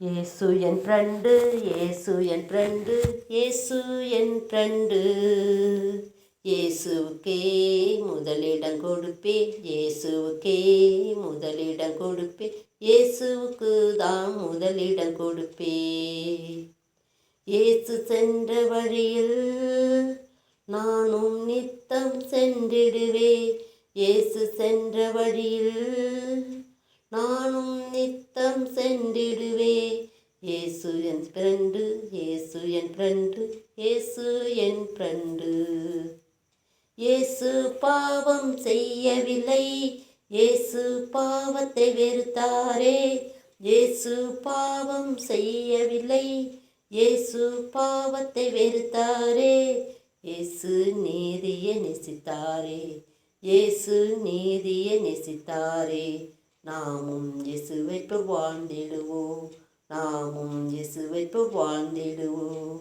இயேசு என் ஃப்ரெண்டு, இயேசு என் ஃப்ரெண்டு, இயேசு என் ஃப்ரெண்டு. இயேசுவுக்கே முதலிடம் கொடுப்பேன், இயேசுவுக்கே முதலிடம் கொடுப்பேன், இயேசுவுக்கு தான் முதலிடம் கொடுப்பேன். இயேசு சென்ற வழியில் நானும் நித்தம் சென்றிடுவேன். இயேசு சென்ற வழியில் நானும் நித்தம் சென்றிடுவே. இயேசு என் ஃப்ரெண்டு, இயேசு என் ஃப்ரெண்டு, இயேசு என் ஃப்ரெண்டு. இயேசு பாவம் செய்யவில்லை, இயேசு பாவத்தை வெறுத்தாரே. இயேசு பாவம் செய்யவில்லை, இயேசு பாவத்தை வெறுத்தாரே. இயேசு நீதியை நேசித்தாரே, இயேசு நீதியை நேசித்தாரே. நாமும் இயேசுவை போல் வாழ்ந்திடுவோம், நாமும் இயேசுவை போல் வாழ்ந்திடுவோம்.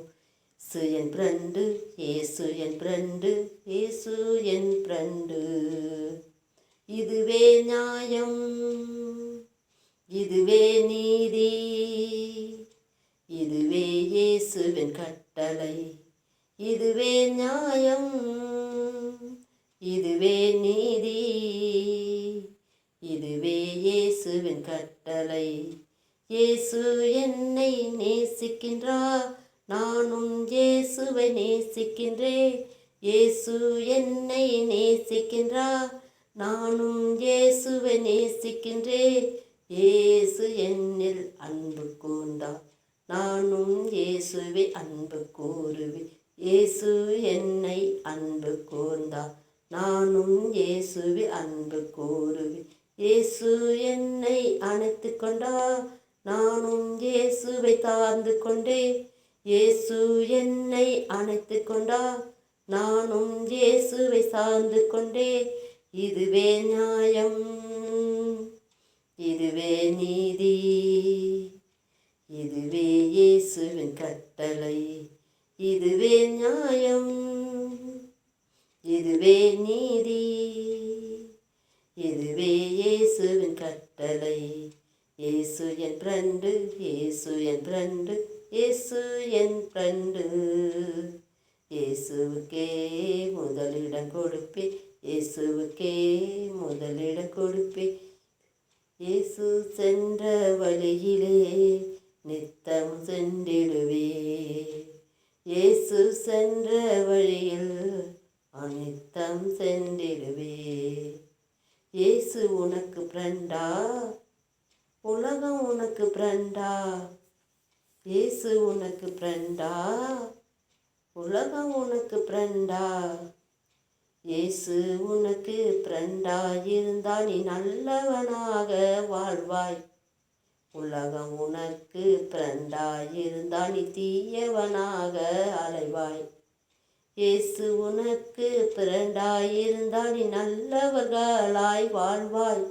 இயேசு என் ஃப்ரெண்டு, இயேசு என் ஃப்ரெண்டு, இயேசு என் ஃப்ரெண்டு. இதுவே நியாயம், இதுவே நீதி, இதுவே இயேசுவின் கட்டளை. இதுவே நியாயம், இதுவே நீதி, இதுவே இயேசுவின் கட்டளை. இயேசு என்னை நேசிக்கின்றார், நானும் இயேசுவை நேசிக்கின்றேன். இயேசு என்னை நேசிக்கின்றார், நானும் இயேசுவை நேசிக்கின்றேன். இயேசு என்னில் அன்பு கூர்ந்தார், நானும் இயேசுவை அன்பு கூறுவேன். இயேசு என்னை அன்பு கூர்ந்தார், நானும் இயேசுவை அன்பு கூறுவேன். இயேசு என்னை அணைத்து கொண்டார், நானும் இயேசுவை தாழ்ந்து கொண்டேன். இயேசு என்னை அணைத்து கொண்டார், நானும் இயேசுவை சார்ந்து கொண்டேன். இதுவே நியாயம், இதுவே நீதி, இதுவே இயேசுவின் கட்டளை. இதுவே நியாயம், இதுவே நீதி, இதுவே இயேசுவின் கட்டளை. இயேசு என் ஃப்ரெண்டு, இயேசு என் ஃப்ரெண்டு, இயேசு என் ஃப்ரெண்டு. இயேசுவுக்கே முதலிடம் கொடுப்பேன், இயேசுவுக்கே முதலிடம் கொடுப்பேன். இயேசு சென்ற வழியிலே நித்தம் சென்றிடுவே. இயேசு சென்ற வழியில் நித்தம் சென்றிடுவே. இயேசு உனக்கு ஃப்ரெண்டா, உலகம் உனக்கு ஃப்ரெண்டா? இயேசு உனக்கு ஃப்ரெண்டா, உலகம் உனக்கு ஃப்ரெண்டா? இயேசு உனக்கு ஃப்ரெண்டா இருந்தால் நீ நல்லவனாக வாழ்வாய். உலகம் உனக்கு ஃப்ரெண்டா இருந்தால் நீ தீயவனாக அலைவாய். இயேசு உனக்கு ஃப்ரெண்டா இருந்தால் நீ நல்லவர்களாய் வாழ்வாய்.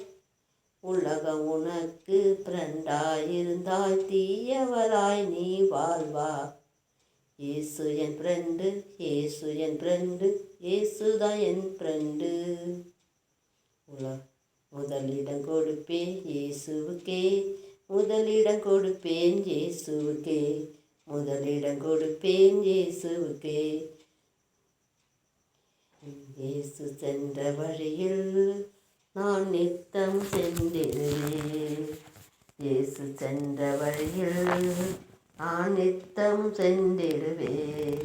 உலகம் உனக்கு ஃப்ரெண்டா இருந்தால் தீயவராய் நீ வாழ்வா. இயேசு என் ஃப்ரெண்டு, இயேசு என் ஃப்ரெண்டு, இயேசுதான் என் ஃப்ரெண்டு. முதலிடம் கொடுப்பேன் இயேசுவுக்கே, முதலிடம் கொடுப்பேன் இயேசுவுக்கே, முதலிடம் கொடுப்பேன் இயேசுவுக்கே. இயேசு சென்ற வழியில் நான் நித்தம் சென்றிடுவேன். இயேசு சென்ற வழியில் நான் நித்தம் சென்றிடுவேன்.